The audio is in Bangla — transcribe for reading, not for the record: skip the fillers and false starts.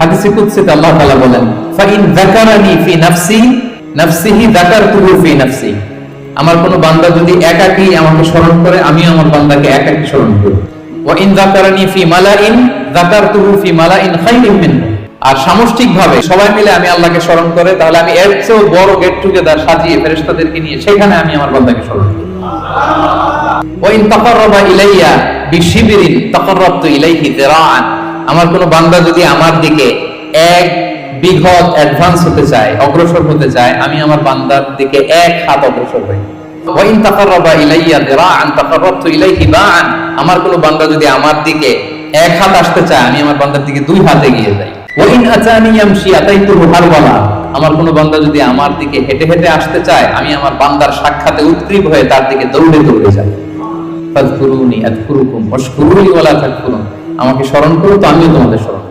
হাদিসে কুদসিতে আল্লাহ তাআলা বলেন, ফাইন যাকারানি ফি নাফসি নাফসিহি যাকারতুহু ফি নাফসি। আমার কোন বান্দা যদি একাকী আমাকে স্মরণ করে, আমি আমার বান্দাকে একাকী স্মরণ করি। ওয়া ইন যাকারানি ফি মালাইন যাকারতুহু ফি মালাইন খায়রিন মিনহু। আর সামষ্টিকভাবে সবাই মিলে আমি আল্লাহকে স্মরণ করে, তাহলে আমি এর চেয়েও বড় গেট টুগেদার সাজিয়ে ফেরেশতাদেরকে নিয়ে সেখানে আমি আমার বান্দাকে স্মরণ করি। ওয়া ইন তাকাররাবা ইলাইয়া বিশিবরিন তাকাররাবতু ইলাইহি যিরাআন। আমার কোন বান্দা যদি আমার দিকে এক বিঘত অ্যাডভান্স হতে চায়, অগ্রসর হতে চায়, আমি আমার বান্দার দিকে এক হাত অগ্রসর হই। ওয়া ইন তাকাররাবা ইলাইয়া যিরাআন তাকাররাবতু ইলাইহি বা'আন। আমার কোন বান্দা যদি আমার দিকে এক হাত আসতে চায়, আমি আমার বান্দার দিকে দুই হাত এগিয়ে যাই। ওয়া ইন আতানি ইয়ামশি আতাইতুহু হারওয়ালা। আমার কোন বান্দা যদি আমার দিকে হেঁটে হেঁটে আসতে চায়, আমি আমার বান্দার সাক্ষাতে উদ্গ্রীব হয়ে তার দিকে দৌড়ে দৌড়ে যাই। ফাযকুরুনি আযকুরুকুম ওয়াশকুরুলি ওয়ালা তাকফুরুন। আমাকে স্মরণ করো তো আমিও তোমাদের স্মরণ